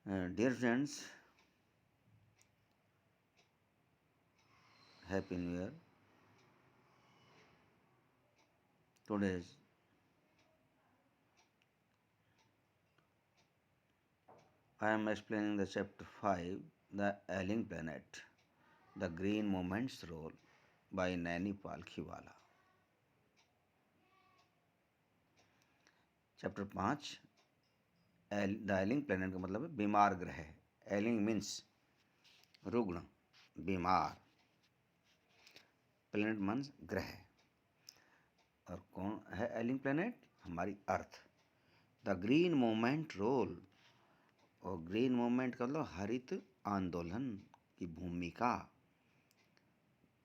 Dear friends, Happy New Year. Today I am explaining the chapter 5, The Ailing Planet, The Green Moment's Role by Naini Palkhiwala. Chapter 5 the ailing planet का मतलब है बीमार ग्रह। एलिंग means रुग्ण, बीमार, planet means ग्रह। और कौन है एलिंग प्लेनेट? हमारी अर्थ। द ग्रीन मूवमेंट रोल, और ग्रीन मूवमेंट का मतलब हरित आंदोलन की भूमिका।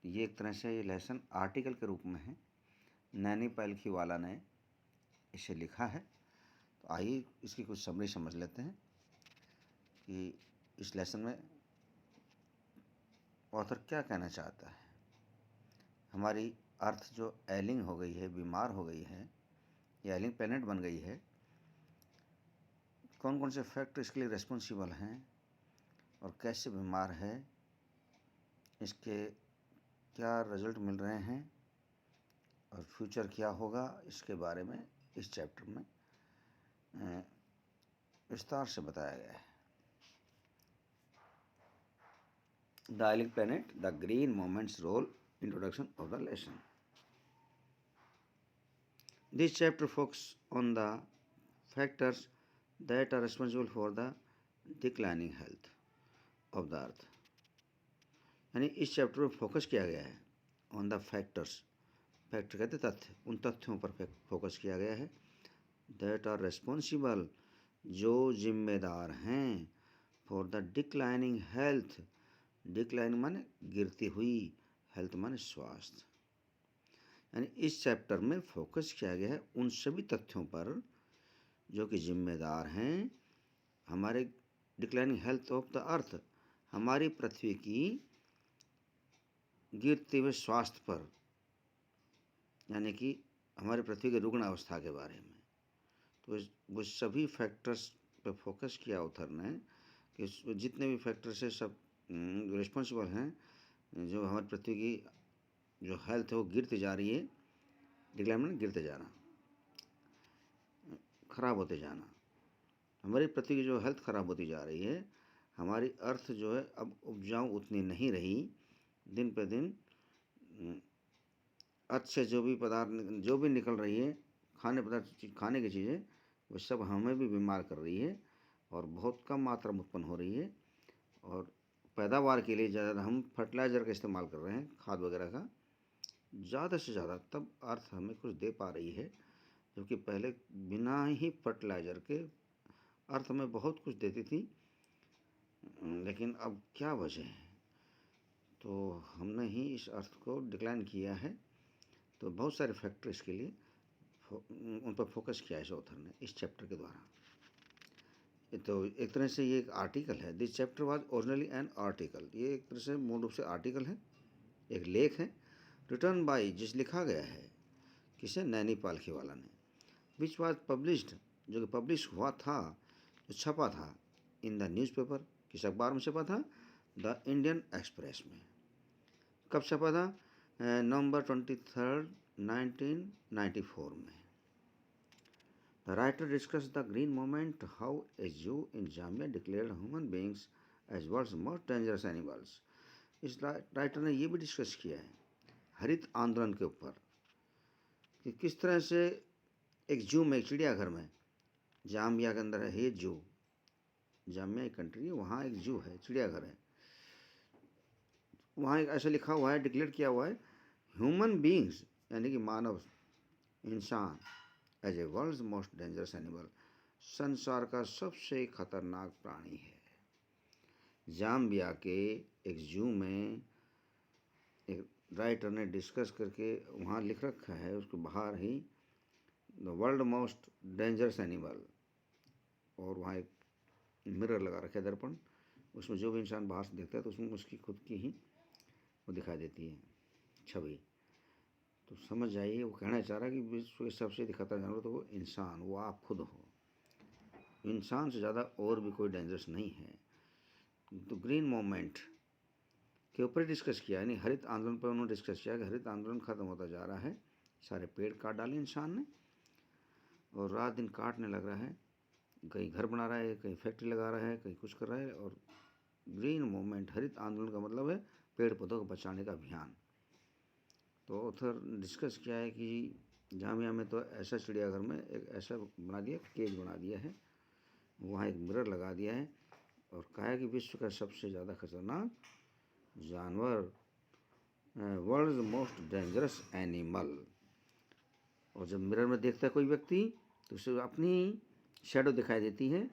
ये एक तरह से ये लेसन आर्टिकल के रूप में है। नैनी पालखीवाला ने इसे लिखा है। तो आइए इसकी कुछ समरी समझ लेते हैं कि इस लेसन में ऑथर क्या कहना चाहता है। हमारी अर्थ जो एलिंग हो गई है, बीमार हो गई है, या एलिंग प्लेनेट बन गई है, कौन कौन से फैक्टर इसके लिए रिस्पॉन्सिबल हैं और कैसे बीमार है, इसके क्या रिजल्ट मिल रहे हैं और फ्यूचर क्या होगा, इसके बारे में इस चैप्टर में विस्तार से बताया गया है। The ailing planet, the green movement's role, introduction of the lesson. This chapter focuses on the factors that are responsible for the declining health of the earth. यानी इस चैप्टर में फोकस किया गया है ऑन द फैक्टर्स, फैक्टर कहते तथ्य, उन तथ्यों पर फोकस किया गया है दैट आर रेस्पॉन्सिबल, जो जिम्मेदार हैं, for the declining health. Declining माने गिरती हुई, हेल्थ माने स्वास्थ्य। यानी इस चैप्टर में फोकस किया गया है उन सभी तथ्यों पर जो कि जिम्मेदार हैं हमारे डिक्लाइनिंग हेल्थ ऑफ द अर्थ, हमारी पृथ्वी की गिरते हुए स्वास्थ्य पर, यानी कि हमारी पृथ्वी की रुग्ण अवस्था के बारे में। तो वो सभी फैक्टर्स पर फोकस किया ऑथर ने कि जितने भी फैक्टर्स है सब रिस्पॉन्सिबल हैं, जो हमारी पृथ्वी की जो हेल्थ है वो गिरती जा रही है। डिक्लाइन में गिरते जाना, खराब होते जाना। हमारी पृथ्वी की जो हेल्थ खराब होती जा रही है, हमारी अर्थ जो है अब उपजाऊ उतनी नहीं रही। दिन पे दिन अर्थ से जो भी पदार्थ जो भी निकल रही है, खाने पदार्थ, खाने की चीज़ें, वो सब हमें भी बीमार कर रही है और बहुत कम मात्रा में उत्पन्न हो रही है। और पैदावार के लिए ज़्यादा हम फर्टिलाइज़र का इस्तेमाल कर रहे हैं, खाद वगैरह का ज़्यादा से ज़्यादा, तब अर्थ हमें कुछ दे पा रही है, जबकि पहले बिना ही फर्टिलाइज़र के अर्थ हमें बहुत कुछ देती थी। लेकिन अब क्या वजह है? तो हमने ही इस अर्थ को डिक्लाइन किया है। तो बहुत सारे फैक्टर इसके लिए उन पर फोकस किया है इस ऑथर ने इस चैप्टर के द्वारा। तो एक तरह से ये एक आर्टिकल है। This chapter was originally an article, ये एक तरह से मूल रूप से आर्टिकल है, एक लेख है, रिटर्न बाय, जिस लिखा गया है किसे? नैनी पालखीवाला ने, विच वाज पब्लिश्ड, जो कि पब्लिश हुआ था, जो छपा था, इन द न्यूज़पेपर, किस अखबार में छपा था? द इंडियन एक्सप्रेस में। कब छपा था? नवंबर 23, 1994 में। The writer discussed the green movement, how a Jew in Jamia declared human beings as world's most dangerous animals. इस राइटर ने ये भी डिस्कस किया है हरित आंदोलन के ऊपर कि किस तरह से एक जू में, एक चिड़ियाघर में, जामिया के अंदर है ये जू, जामिया एक कंट्री है, वहाँ एक जू है, चिड़ियाघर है, वहाँ एक ऐसा लिखा हुआ है, डिक्लेयर किया हुआ है, ह्यूमन बींग्स यानी कि मानव, इंसान, as a world's most dangerous animal, संसार का सबसे खतरनाक प्राणी है। जाम्बिया के एक जू में एक राइटर ने डिस्कस करके वहाँ लिख रखा है, उसके बाहर ही the world most dangerous animal, और वहाँ एक मिरर लगा रखा है, दर्पण, उसमें जो भी इंसान बाहर से देखता है तो उसमें उसकी खुद की ही वो दिखाई देती है छवि। तो समझ जाइए वो कहना चाह रहा है कि विश्व के सबसे खतरनाक जानवर तो वो इंसान, वो आप खुद हो। इंसान से ज़्यादा और भी कोई डेंजरस नहीं है। तो ग्रीन मूवमेंट के ऊपर डिस्कस किया, यानी हरित आंदोलन पर उन्होंने डिस्कस किया कि हरित आंदोलन खत्म होता जा रहा है, सारे पेड़ काट डाले इंसान ने और रात दिन काटने लग रहा है, कहीं घर बना रहा है, कहीं फैक्ट्री लगा रहा है, कहीं कुछ कर रहा है। और ग्रीन मूवमेंट हरित आंदोलन का मतलब है पेड़ पौधों को बचाने का अभियान। तो ऑथर डिस्कस किया है कि जामिया में तो ऐसा चिड़ियाघर में एक ऐसा बना दिया, केज बना दिया है, वहाँ एक मिरर लगा दिया है और कहा है कि विश्व का सबसे ज़्यादा खतरनाक जानवर, वर्ल्ड मोस्ट डेंजरस एनिमल। और जब मिरर में देखता है कोई व्यक्ति तो उसे अपनी शैडो दिखाई देती है,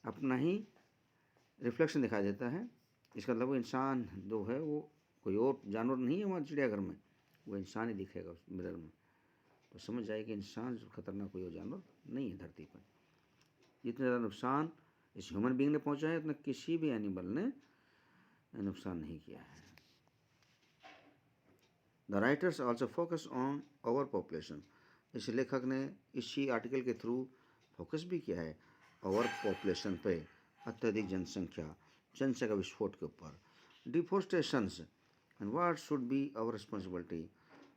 अपना ही रिफ्लेक्शन दिखाई देता है। इसका मतलब वो इंसान जो है वो कोई और जानवर नहीं है वहाँ चिड़ियाघर में, वो इंसान ही दिखेगा उस मिरर में। तो समझ जाए कि इंसान जो खतरनाक कोई और जानवर नहीं है धरती पर। जितना ज़्यादा नुकसान इस ह्यूमन बीइंग ने पहुँचा है उतना किसी भी एनिमल ने नुकसान नहीं किया है। The writers also focus on over population. इस लेखक ने इसी आर्टिकल के थ्रू फोकस भी किया है ओवर पॉपुलेशन पे, अत्यधिक जनसंख्या विस्फोट के ऊपर। Deforestations and what should be our responsibility.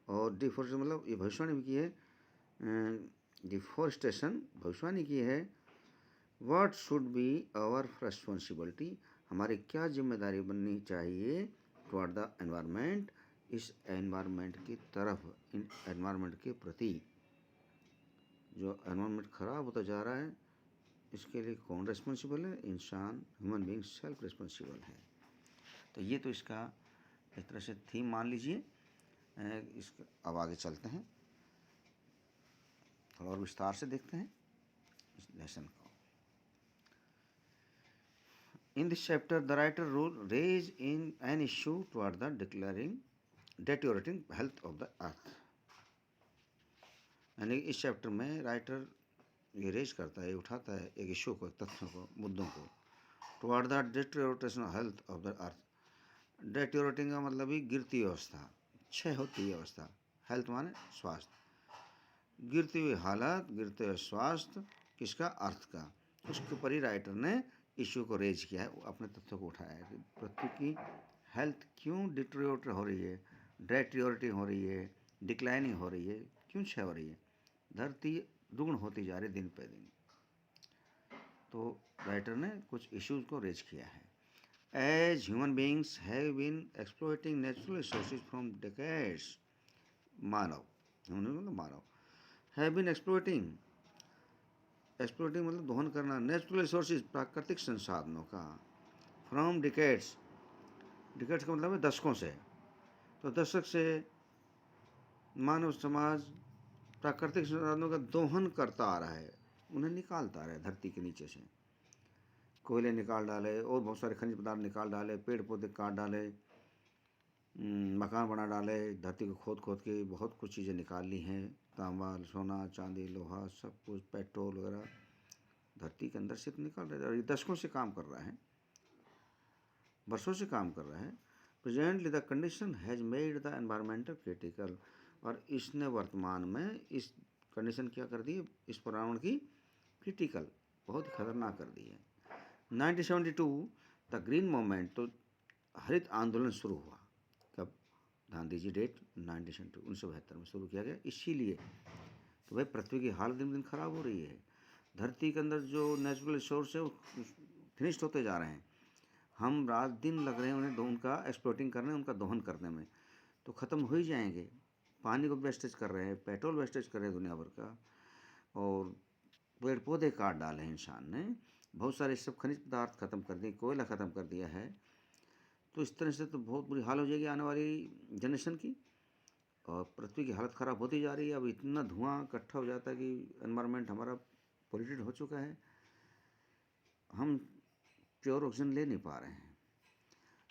और डिफोरेस्टेशन मतलब ये भविष्यवाणी भी की है, डिफोरेस्टेशन भविष्यवाणी की है, what should be our responsibility, हमारी क्या जिम्मेदारी बननी चाहिए टुवर्ड द एनवायरनमेंट, इस एनवायरनमेंट की तरफ, इन एनवायरनमेंट के प्रति। जो एनवायरनमेंट ख़राब होता जा रहा है इसके लिए कौन रिस्पॉन्सिबल है? इंसान, ह्यूमन बीइंग सेल्फ रिस्पॉन्सिबल है। तो ये तो इसका एक तरह से थीम मान लीजिए। इसका अब आगे चलते हैं, थोड़ा और विस्तार से देखते हैं इस लेसन को। In this chapter, the writer raise in an issue toward the deteriorating health of the earth। यानी इस चैप्टर में राइटर ये रेज करता है, उठाता है एक इशू को, तथ्यों को, मुद्दों को, toward the deterioration health of the earth. Deteriorating का मतलब ही गिरती अवस्था, क्षय होती है अवस्था, हेल्थ माने स्वास्थ्य, गिरती हुई हालत, गिरते हुए स्वास्थ्य किसका? अर्थ का। उसके ऊपर ही राइटर ने इशू को रेज किया है, अपने तथ्यों को उठाया है कि पृथ्वी की हेल्थ क्यों डिटेरियोरेट हो रही है, डेटेरियोरेटिंग हो रही है, डिक्लाइनिंग हो रही है, क्यों क्षय हो रही है, धरती दुगुण होती जा रही दिन पे दिन। तो राइटर ने कुछ इश्यूज को रेज किया है। As human beings have been exploiting natural resources from decades, मानव हैव बीन एक्सप्लॉइटिंग मतलब दोहन करना, नेचुरल रिसोर्सेज प्राकृतिक संसाधनों का, फ्रॉम डिकेड्स का मतलब है दशकों से। तो दशक से मानव समाज प्राकृतिक संसाधनों का दोहन करता आ रहा है, उन्हें निकालता आ रहा है धरती के नीचे से। कोयले निकाल डाले और बहुत सारे खनिज पदार्थ निकाल डाले, पेड़ पौधे काट डाले, मकान बना डाले, धरती को खोद खोद के बहुत कुछ चीज़ें निकाल ली हैं, तांबा, सोना, चांदी, लोहा, सब कुछ, पेट्रोल वगैरह धरती के अंदर से तो निकाल रहे हैं। और ये दशकों से काम कर रहा है, वर्षों से काम कर रहा है। Presently the condition has made the environmental critical. और इसने वर्तमान में इस कंडीशन क्या कर दी है, इस पर्यावरण की क्रिटिकल, बहुत खतरनाक कर दी है। 1972 द ग्रीन मूवमेंट, तो हरित आंदोलन शुरू हुआ कब? ध्यान दीजिए डेट, 1972 में शुरू किया गया, इसीलिए कि भाई पृथ्वी की हालत दिन दिन खराब हो रही है, धरती के अंदर जो नेचुरल रिसोर्स है वो फिनिश्ड होते जा रहे हैं, हम रात दिन लग रहे हैं उन्हें उनका एक्सप्लोटिंग करने, उनका दोहन करने में, तो ख़त्म हो ही जाएंगे। पानी को वेस्टेज कर रहे हैं, पेट्रोल वेस्टेज कर रहे हैं दुनिया भर का, और पेड़ पौधे काट डाले हैं इंसान ने, बहुत सारे सब खनिज पदार्थ ख़त्म कर दिए, कोयला ख़त्म कर दिया है। तो इस तरह से तो बहुत बुरी हाल हो जाएगी आने वाली जनरेशन की, और पृथ्वी की हालत ख़राब होती जा रही है। अब इतना धुआं इकट्ठा हो जाता है कि एनवायरनमेंट हमारा पोल्यूटेड हो चुका है, हम प्योर ऑक्सीजन ले नहीं पा रहे हैं।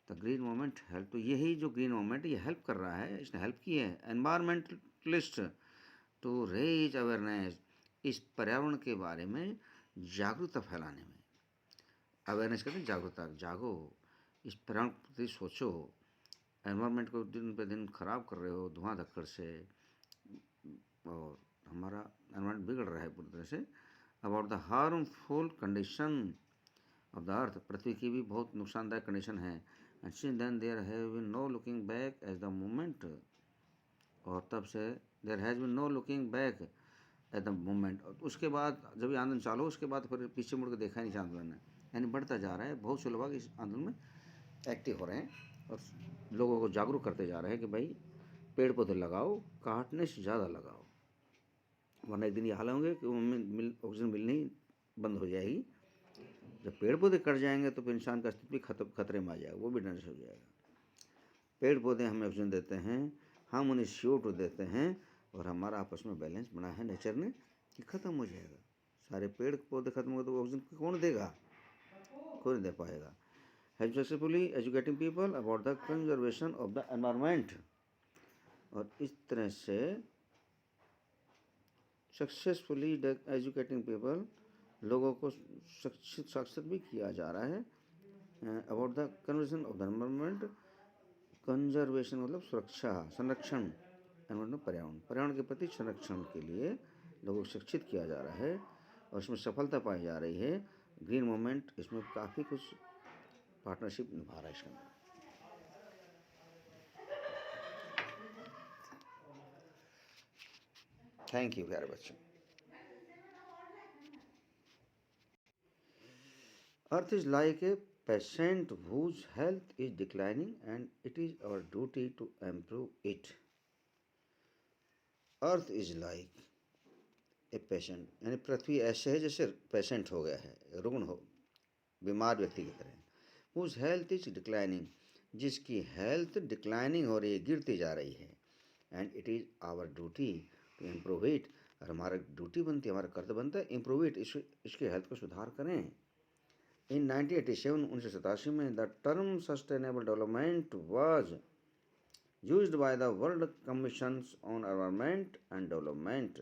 तो ग्रीन मूवमेंट हेल्प, तो यही जो ग्रीन मूवमेंट ये हेल्प कर रहा है, इसने हेल्प की है एनवायरमेंटलिस्ट टू रेज अवेयरनेस, इस पर्यावरण के बारे में जागरूकता फैलाने में। अवेयरनेस कहते हैं जागरूकता, जागो, इस पर्यावरण के प्रति सोचो, एनवायरनमेंट को दिन पे दिन ख़राब कर रहे हो धुआं धक्कड़ से, और हमारा एनवायरनमेंट बिगड़ रहा है पूरी तरह से, about the harmful condition of the earth, पृथ्वी की भी बहुत नुकसानदायक कंडीशन है। And since then there have been no looking back as the moment, और तब से there has been no looking back at the moment, उसके बाद जब ये आंदोलन चालू उसके बाद फिर पीछे मुड़ के देखा ही नहीं आंदोलन ने, यानी बढ़ता जा रहा है। बहुत से लोग इस आंदोलन में एक्टिव हो रहे हैं और लोगों को जागरूक करते जा रहे हैं कि भाई पेड़ पौधे लगाओ, काटने से ज़्यादा लगाओ, वरना एक दिन ये हाल होंगे कि ऑक्सीजन मिलनी बंद हो जाएगी। जब पेड़ पौधे कट जाएंगे तो फिर इंसान का अस्तित्व भी खतरे में आ जाएगा, वो भी नष्ट हो जाएगा। पेड़ पौधे हमें ऑक्सीजन देते हैं, हम उन्हें CO2 देते हैं, और हमारा आपस में बैलेंस बना है नेचर ने कि ख़त्म हो जाएगा। सारे पेड़ पौधे खत्म हो तो ऑक्सीजन कौन देगा? कोई नहीं दे पाएगा। Have successfully educating people about the conservation of the environment, और इस तरह से सक्सेसफुली एजुकेटिंग पीपल, लोगों को साक्षर भी किया जा रहा है about the conservation of the environment. Conservation मतलब सुरक्षा, संरक्षण, पर्यावरण के प्रति संरक्षण के लिए लोगों को शिक्षित किया जा रहा है, और इसमें सफलता पाई जा रही है। ग्रीन मूवमेंट इसमें काफ़ी कुछ पार्टनरशिप निभा रहा है इसके अंदर। थैंक यू प्यारे बच्चों। Earth is like a patient whose health is declining and it is our duty to improve it. Earth is like a patient, यानी पृथ्वी ऐसे है जैसे पेशेंट हो गया है, रुग्ण हो, बीमार व्यक्ति की तरह। whose health is declining, जिसकी हेल्थ डिक्लाइनिंग हो रही है, गिरती जा रही है। And it is our duty to improve it, और हमारा ड्यूटी बनती है, हमारा कर्तव्य बनता है इम्प्रूव इट, इसके हेल्थ को सुधार करें। In 1987, 1987 में the term sustainable development was used by the world commission on environment and development.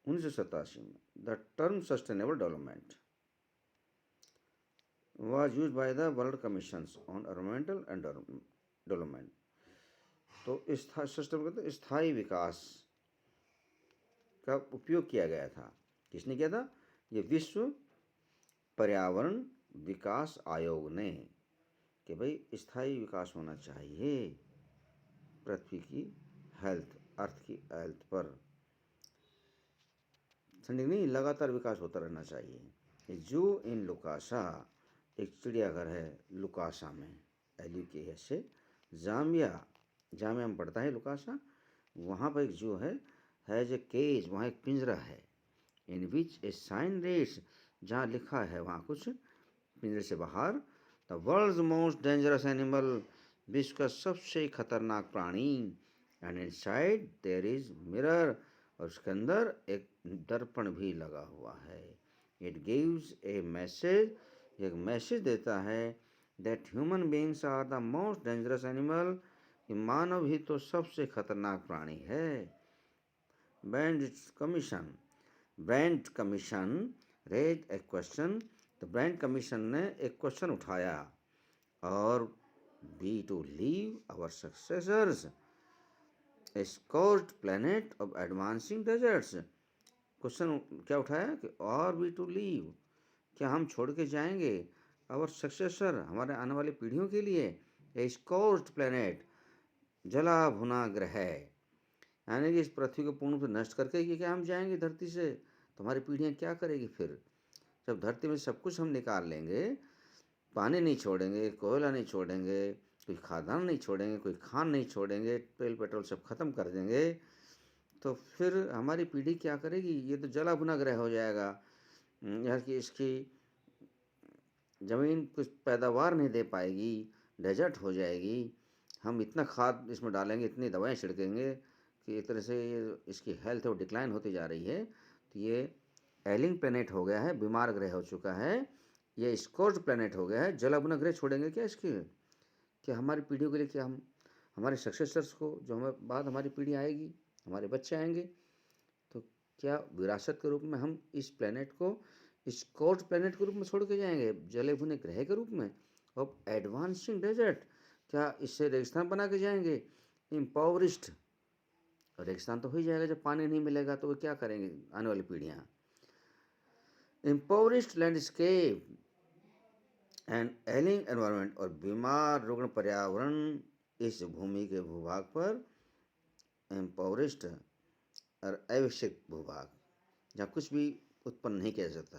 1987 में the term sustainable development was used by the world commission on environmental and development. तो sustainable स्थायी विकास का उपयोग किया गया था। किसने किया था? ये विश्व पर्यावरण विकास आयोग ने, कि भाई स्थायी विकास होना चाहिए पृथ्वी की हेल्थ, अर्थ की हेल्थ पर, नहीं, लगातार विकास होता रहना चाहिए। जो इन लुकासा, एक चिड़ियाघर है लुकासा में, LUKA से, जामिया में पड़ता है लुकासा, वहाँ पर एक जो है जो केज, वहाँ एक पिंजरा है, इन विच ए साइन रेट्स, जहाँ लिखा है वहाँ कुछ पिंजरे से बाहर, the world's most dangerous animal, विश्व का सबसे खतरनाक प्राणी, and inside there is mirror, और उसके अंदर एक दर्पण भी लगा हुआ है। इट गिव्स ए मैसेज, एक मैसेज देता है, that human beings are the most dangerous animal, मानव ही तो सबसे खतरनाक प्राणी है। Brundtland commission raise a question, तो ब्रांड कमीशन ने एक क्वेश्चन उठाया, और be to leave our successors A स्कॉर्च्ड planet of advancing deserts. Question क्या उठाया कि और बी टू लीव, क्या हम छोड़ के जाएंगे आवर सक्सेसर, हमारे आने वाली पीढ़ियों के लिए, ए स्कॉर्च्ड प्लैनेट, जला भुना ग्रह, यानी कि इस पृथ्वी को पूर्ण रूप से नष्ट करके कि क्या हम जाएंगे धरती से, तो हमारी पीढ़ियाँ क्या करेगी फिर? जब धरती में सब कुछ हम निकाल लेंगे, पानी नहीं छोड़ेंगे, कोयला नहीं छोड़ेंगे, कोई खादान नहीं छोड़ेंगे, कोई खान नहीं छोड़ेंगे, तेल पेट्रोल सब खत्म कर देंगे, तो फिर हमारी पीढ़ी क्या करेगी? ये तो जला भुना ग्रह हो जाएगा, यार कि इसकी ज़मीन कुछ पैदावार नहीं दे पाएगी, डेजर्ट हो जाएगी। हम इतना खाद इसमें डालेंगे, इतनी दवाएं छिड़केंगे कि एक तरह से ये इसकी हेल्थ वो डिक्लाइन होती जा रही है। तो ये एलिंग प्लैनेट हो गया है, बीमार ग्रह हो चुका है, ये स्कॉर्च प्लैनेट हो गया है। जला भुना ग्रह छोड़ेंगे क्या इसके? कि हमारी पीढ़ियों के लिए, क्या हम हमारे सक्सेसर्स को, जो हमारे बाद हमारी पीढ़ी आएगी, हमारे बच्चे आएंगे, तो क्या विरासत के रूप में हम इस प्लैनेट को स्कॉर्च प्लैनेट के रूप में छोड़ के जाएंगे, जले भुने ग्रह के रूप में? और एडवांसिंग डेजर्ट, क्या इससे रेगिस्तान बना के जाएंगे? इम्पावरिस्ट रेगिस्तान तो हो ही जाएगा, जब पानी नहीं मिलेगा तो वो क्या करेंगे आने वाली पीढ़ियाँ। इम्पोवरिश्ड लैंडस्केप एंड एलिंग एनवायरनमेंट, और बीमार रुग्ण पर्यावरण इस भूमि के भूभाग पर एम्पावरिस्ट और अविकसित भूभाग, जहाँ कुछ भी उत्पन्न नहीं किया जा सकता,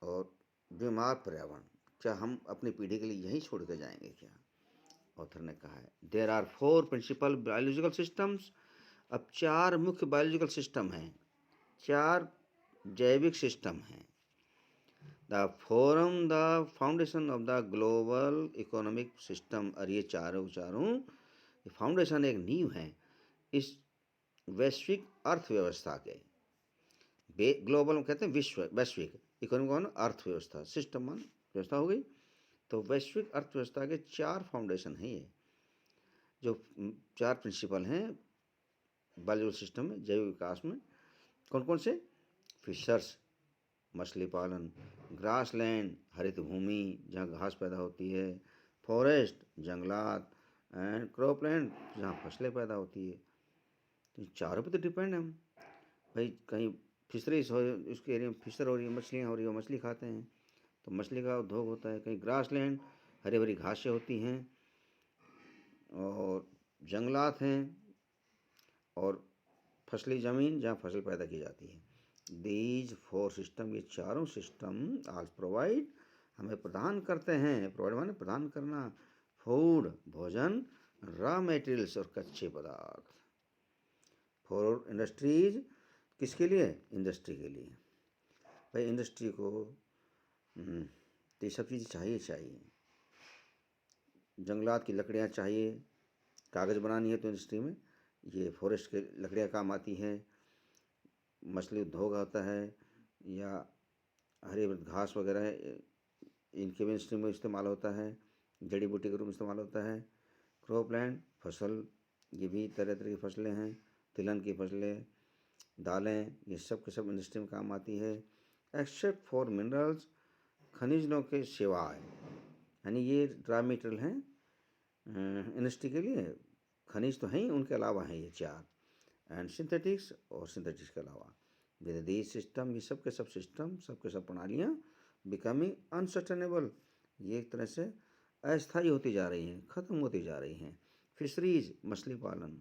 और बीमार पर्यावरण, क्या हम अपनी पीढ़ी के लिए यही छोड़ कर जाएंगे क्या? ऑथर ने कहा है there are 4 principal biological systems. अब 4 मुख्य बायोलॉजिकल सिस्टम हैं, 4 जैविक सिस्टम हैं। The forum the foundation of the global economic system, और ये चारों फाउंडेशन, एक नींव है इस वैश्विक अर्थव्यवस्था के। ग्लोबल कहते हैं विश्व, वैश्विक, इकोनॉमिक मान अर्थव्यवस्था, सिस्टम मान व्यवस्था हो गई। तो वैश्विक अर्थव्यवस्था के 4 फाउंडेशन हैं ये, जो 4 प्रिंसिपल हैं बायोलॉजिकल सिस्टम में, जैविक विकास में। कौन कौन से? फिशर्स, मछली पालन, ग्रासलैंड, हरित भूमि जहाँ घास पैदा होती है, फॉरेस्ट, जंगलात, एंड क्रॉपलैंड जहाँ फसलें पैदा होती है। तो चारों पे तो डिपेंड है हम भाई। कहीं फिशरीज हो, उसके एरिया में फिशर हो रही है, मछलियाँ हो रही है, मछली खाते हैं तो मछली का उद्योग होता है। कहीं ग्रासलैंड, हरी भरी घासें होती हैं, और जंगलात हैं, और फसली ज़मीन जहाँ फसल पैदा की जाती है। दीज 4 सिस्टम, ये चारों सिस्टम आज प्रोवाइड, हमें प्रदान करते हैं, प्रोवाइड माने प्रदान करना, फूड भोजन, रॉ मटेरियल्स और कच्चे पदार्थ, फॉर इंडस्ट्रीज, किसके लिए? इंडस्ट्री के लिए। भाई इंडस्ट्री को तो ये सब चीज़ें चाहिए। जंगलात की लकड़ियाँ चाहिए, कागज़ बनानी है तो इंडस्ट्री में ये फॉरेस्ट के लकड़ियाँ काम आती हैं। मछली उद्योग होता है, या हरी घास वगैरह है, इनके भी इंडस्ट्री में इस्तेमाल होता है, जड़ी बूटी के रूप में इस्तेमाल होता है। क्रॉपलैंड, फसल, ये भी तरह तरह की फसलें हैं, तिलहन की फसलें, दालें, ये सब के सब इंडस्ट्री में काम आती है। एक्सेप्ट फॉर मिनरल्स, खनिजों के सिवाय, यानी ये रॉ मटेरियल हैं इंडस्ट्री के लिए, खनिज तो हैं ही, उनके अलावा हैं ये 4, एंड सिंथेटिक्स, और सिंथेटिक्स के अलावा विद दिस सिस्टम, ये सब के सब सिस्टम, सब के सब प्रणालियाँ बिकमिंग अनसस्टेनेबल, ये एक तरह से अस्थायी होती जा रही हैं, ख़त्म होती जा रही हैं। फिशरीज, मछली पालन,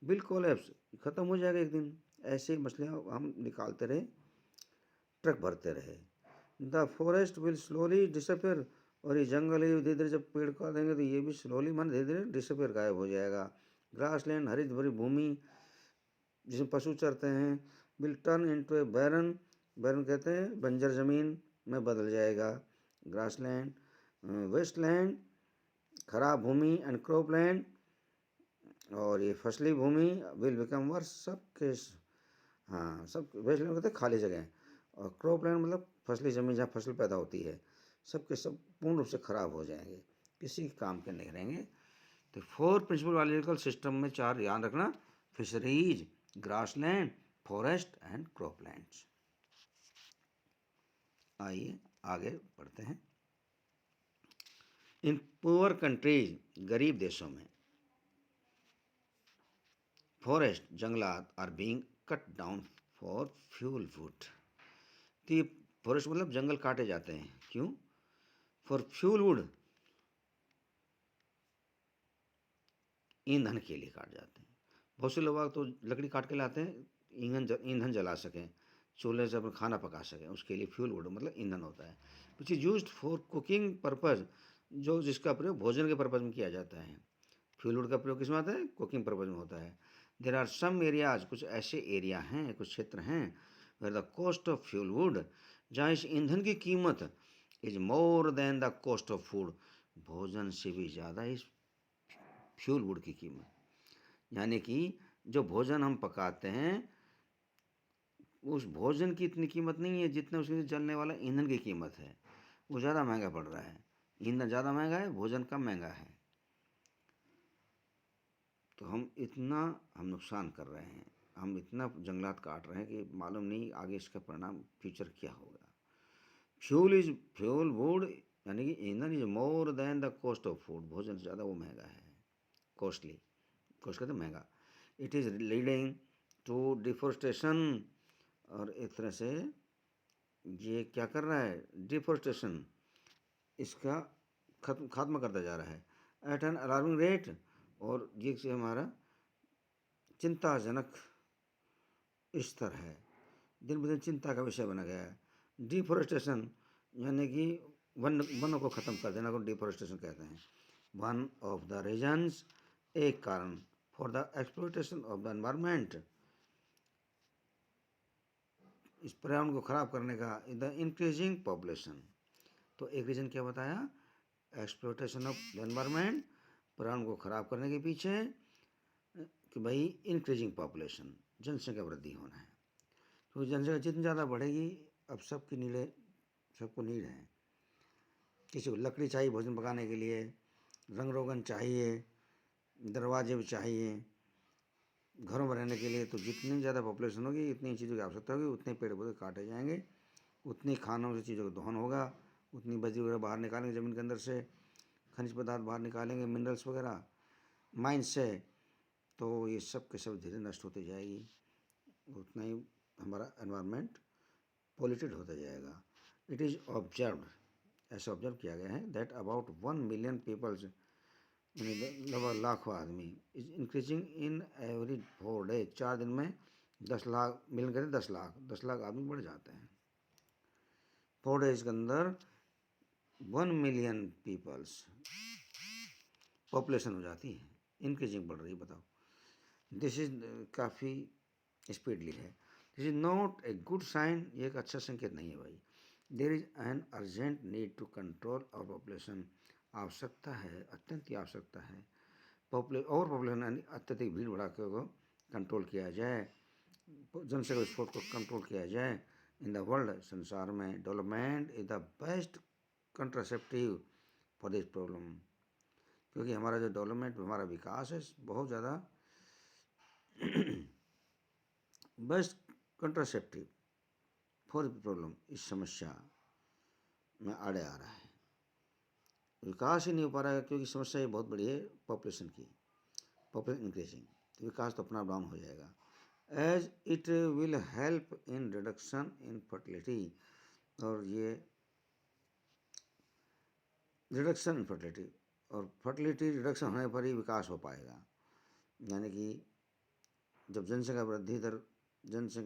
विल कोलैप्स, ख़त्म हो जाएगा एक दिन। ऐसे मछलियाँ हम निकालते रहे, ट्रक भरते रहे। The forest will slowly disappear, और ये जंगल है धीरे धीरे जब पेड़ काट देंगे तो ये भी स्लोली मान धीरे धीरे डिसअपेयर, गायब हो जाएगा। ग्रासलैंड, हरित भरी भूमि जिसमें पशु चरते हैं, विल टर्न इनटू ए बैरन, बैरन कहते हैं बंजर ज़मीन में बदल जाएगा। ग्रासलैंड, वेस्टलैंड, खराब भूमि, एंड क्रॉपलैंड, और ये फसली भूमि विल बिकम वर्स, सबके हाँ सब वेस्टलैंड कहते हैं खाली जगह, और क्रॉपलैंड मतलब फसली ज़मीन जहाँ फसल पैदा होती है, सबके सब पूर्ण रूप से ख़राब हो जाएंगे, किसी काम के नहीं रहेंगे। तो 4 प्रिंसिपल बायोलॉजिकल सिस्टम में 4 याद रखना, fisheries, grassland, forest and croplands. आइए आगे बढ़ते हैं। इन पुअर कंट्रीज, गरीब देशों में, फॉरेस्ट, जंगलात are being cut down for fuel wood. तो ये फॉरेस्ट मतलब जंगल काटे जाते हैं, क्यों? फॉर फ्यूल वुड, ईंधन के लिए काट जाते हैं। बहुत से लोग तो लकड़ी काट के लाते हैं, ईंधन जला सकें, चूल्हे से अपना खाना पका सकें, उसके लिए फ्यूल वुड मतलब ईंधन होता है। Which is used for cooking purpose, जो जिसका प्रयोग भोजन के पर्पज़ में किया जाता है। फ्यूल वुड का प्रयोग किस में आता है? कुकिंग पर्पज़ में होता है। देयर आर सम एरियाज, कुछ ऐसे एरिया हैं, कुछ क्षेत्र हैं, where the cost of fuel wood, जहाँ इस ईंधन की कीमत is more than the cost of food, भोजन से भी ज़्यादा इस फ्यूल वुड की कीमत, यानी कि जो भोजन हम पकाते हैं उस भोजन की इतनी कीमत नहीं है जितने उसमें जलने वाला ईंधन की कीमत है, वो ज़्यादा महंगा पड़ रहा है। ईंधन ज़्यादा महंगा है, भोजन कम महंगा है। तो हम नुकसान कर रहे हैं, हम इतना जंगलात काट रहे हैं कि मालूम नहीं आगे इसका परिणाम फ्यूचर क्या होगा। फ्यूल वुड यानी कि ईंधन is more than the cost of food, भोजन से ज़्यादा वो महंगा है, कॉस्टली, कॉस्ट कहते हैं महंगा। It is leading to deforestation. और एक तरह से ये क्या कर रहा है, डिफोरेस्टेशन इसका खात्मा करता जा रहा है एट एन अलार्मिंग रेट। और ये से हमारा चिंताजनक स्तर है, दिन ब दिन चिंता का विषय बना गया है। डिफोरेस्टेशन यानी कि वनों को ख़त्म कर देना को डिफोरेस्टेशन कहते हैं। वन ऑफ द रीजन्स, एक कारण for the exploitation of the environment, इस पर्यावरण को ख़राब करने का, द इंक्रीजिंग पॉपुलेशन। तो एक रीज़न क्या बताया, एक्सप्लॉयटेशन ऑफ द एनवायरनमेंट, पर्यावरण को ख़राब करने के पीछे कि भाई इंक्रीजिंग पॉपुलेशन, जनसंख्या वृद्धि होना है। तो जनसंख्या जितनी ज़्यादा बढ़ेगी, अब सबकी सबको नीड है। किसी को लकड़ी चाहिए भोजन पकाने के लिए, रंग रोगन चाहिए, दरवाजे भी चाहिए घरों में रहने के लिए। तो जितनी ज़्यादा पॉपुलेशन होगी, इतनी चीज़ों की आवश्यकता होगी, उतने पेड़ पौधे काटे जाएंगे, उतनी खानों से चीज़ों का दोहन होगा, उतनी बजरी वगैरह बाहर निकालेंगे ज़मीन के अंदर से, खनिज पदार्थ बाहर निकालेंगे, मिनरल्स वगैरह माइन से। तो ये सब के सब धीरे नष्ट होती जाएगी, उतना ही हमारा एनवायरनमेंट पॉल्यूटेड होता जाएगा। इट इज़ ऑब्जर्व, ऐसा ऑब्जर्व किया गया है दैट अबाउट 1 मिलियन पीपल्स, लगभग लाखों आदमी, is increasing in every 4 day, 4 दिन में 10 लाख मिलियन कहते 10 लाख आदमी बढ़ जाते हैं। 4 डेज के अंदर 1 मिलियन पीपल्स पॉपुलेशन हो जाती है, इंक्रीजिंग बढ़ रही है, बताओ। दिस इज काफ़ी स्पीडली है। This is not a good sign, ये एक अच्छा संकेत नहीं है भाई। There is an urgent need to control our population, आवश्यकता है, अत्यंत की आवश्यकता है ओवर पॉपुलेशन यानी अत्यधिक भीड़ भड़ाके को कंट्रोल किया जाए, जनसंख्या विस्फोट को कंट्रोल किया जाए। इन द वर्ल्ड, संसार में, development is the best contraceptive for this problem, क्योंकि हमारा जो डेवलपमेंट, हमारा विकास है, बहुत ज़्यादा बेस्ट कंट्रासेप्टिव फॉर प्रॉब्लम, इस समस्या में आड़े आ रहा है। विकास ही नहीं हो पा रहा है क्योंकि समस्या ये बहुत बड़ी है पॉपुलेशन की, पॉपुलेशन इंक्रीजिंग, तो विकास तो अपना डाउन हो जाएगा। As it will help in reduction in fertility, और ये रिडक्शन इन फर्टिलिटी, और फर्टिलिटी रिडक्शन होने पर ही विकास हो पाएगा। यानी कि जब जनसंख्या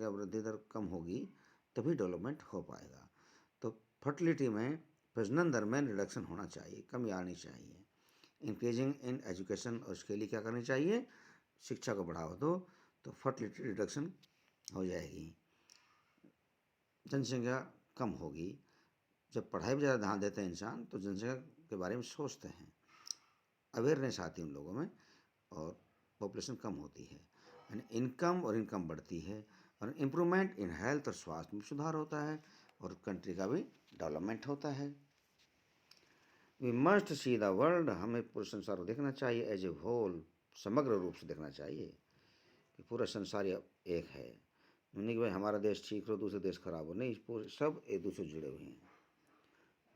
वृद्धि दर कम होगी तभी डेवलपमेंट हो पाएगा। तो फर्टिलिटी में, प्रजनन दर में रिडक्शन होना चाहिए, कमी आनी चाहिए। इंक्रीजिंग इन एजुकेशन, और उसके लिए क्या करनी चाहिए, शिक्षा को बढ़ावा दो, तो फर्टिलिटी रिडक्शन हो जाएगी, जनसंख्या कम होगी। जब पढ़ाई पर ज़्यादा ध्यान देते हैं इंसान, तो जनसंख्या के बारे में सोचते हैं, अवेयरनेस आती है उन लोगों में, और पॉपुलेशन कम होती है, यानी इनकम बढ़ती है, और इम्प्रूवमेंट इन हेल्थ, और स्वास्थ्य में सुधार होता है, और कंट्री का भी डेवलपमेंट होता है। We must see the world, हमें पूरे संसार को देखना चाहिए एज ए होल, समग्र रूप से देखना चाहिए कि पूरा संसार एक है, नहीं कि भाई हमारा देश ठीक हो दूसरे देश खराब हो, नहीं, पूरे सब एक दूसरे से जुड़े हुए हैं।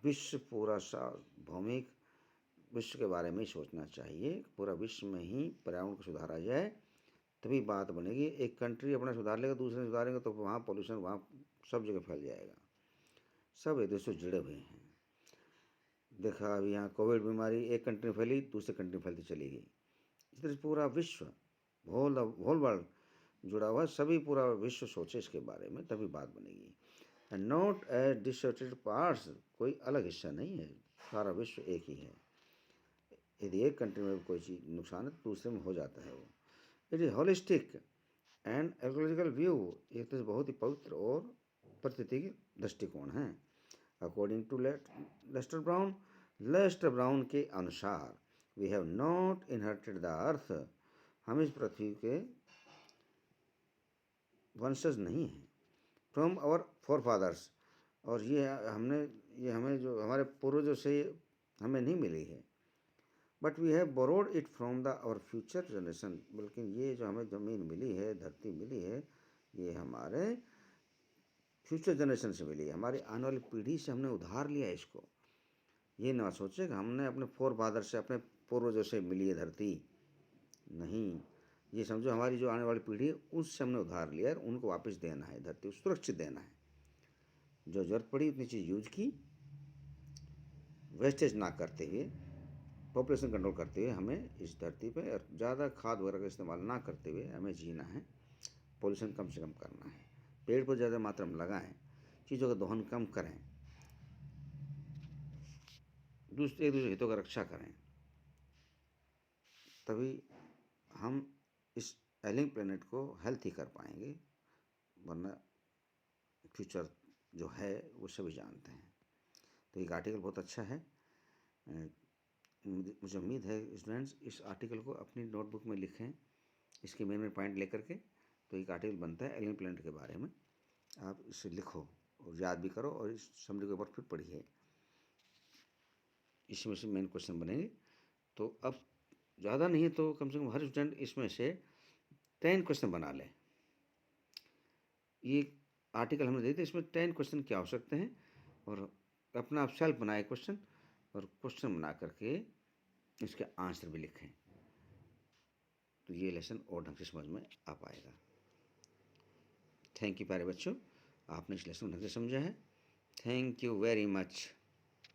विश्व पूरा सार्वभौमिक विश्व के बारे में ही सोचना चाहिए, पूरा विश्व में ही पर्यावरण को सुधारा जाए, तभी बात बनेगी। एक कंट्री अपना सुधार लेगा, दूसरे सुधारेंगे, तो वहाँ पॉल्यूशन वहाँ सब जगह फैल जाएगा। सब एक दूसरे से जुड़े हुए हैं। देखा अभी यहाँ कोविड बीमारी एक कंट्री में फैली, दूसरे कंट्री में फैलती चली गई। इस तरह से पूरा विश्व, होल वर्ल्ड जुड़ा हुआ, सभी पूरा विश्व सोचे इसके बारे में, तभी बात बनेगी। And not as dissociated parts, कोई अलग हिस्सा नहीं है, सारा विश्व एक ही है। यदि एक कंट्री में कोई चीज़ नुकसान है तो दूसरे में हो जाता है वो। It is holistic and ecological view, एक तो बहुत ही पवित्र और पारिस्थितिक दृष्टिकोण है। अकॉर्डिंग टू लेस्टर ब्राउन के अनुसार, we have not inherited the earth, हम इस पृथ्वी के वंशज नहीं हैं, फ्रॉम आवर फोरफादर्स, और ये हमें जो हमारे पूर्वजों से हमें नहीं मिली है, but we have borrowed it from the our future generation, बल्कि ये जो हमें ज़मीन मिली है, धरती मिली है, ये हमारे फ्यूचर जनरेशन से मिली है, हमारी आने वाली पीढ़ी से हमने उधार लिया है इसको। ये ना सोचे कि हमने अपने फोरफादर से, अपने पूर्वजों से मिली है धरती, नहीं, ये समझो हमारी जो आने वाली पीढ़ी है उससे हमने उधार लिया है, उनको वापस देना है, धरती को सुरक्षित देना है। जो ज़रूरत पड़ी उतनी चीज़ यूज की, वेस्टेज ना करते हुए, पॉपुलेशन कंट्रोल करते हुए हमें इस धरती पे और ज़्यादा खाद वगैरह का इस्तेमाल ना करते हुए हमें जीना है। पॉल्यूशन कम से कम करना है, पेड़ को ज़्यादा मात्रा में लगाएं, चीज़ों का दोहन कम करें, एक दूसरे हितों का रक्षा करें, तभी हम इस एलिंग प्लेनेट को हेल्थी कर पाएंगे। वरना फ्यूचर जो है वो सभी जानते हैं। तो एक आर्टिकल बहुत अच्छा है। मुझे उम्मीद है स्टूडेंट्स इस आर्टिकल को अपनी नोटबुक में लिखें, इसके मेन पॉइंट लेकर के। तो एक आर्टिकल बनता है एलियन प्लेनेट के बारे में, आप इसे लिखो और याद भी करो और इस समरी के ऊपर फिर पढ़िए, इसमें से मेन क्वेश्चन बनेंगे। तो अब ज़्यादा नहीं तो कम से कम हर स्टूडेंट इसमें से 10 क्वेश्चन बना लें। ये आर्टिकल हमने दे दिया, इसमें 10 क्वेश्चन की आवश्यकता है और अपना आप सेल्फ बनाए क्वेश्चन और क्वेश्चन बना करके इसके आंसर भी लिखें। तो ये लेसन और ढंग से समझ में आ पाएगा। थैंक यू प्यारे बच्चों, आपने इस लेसन ढंग से समझा है। Thank you very much.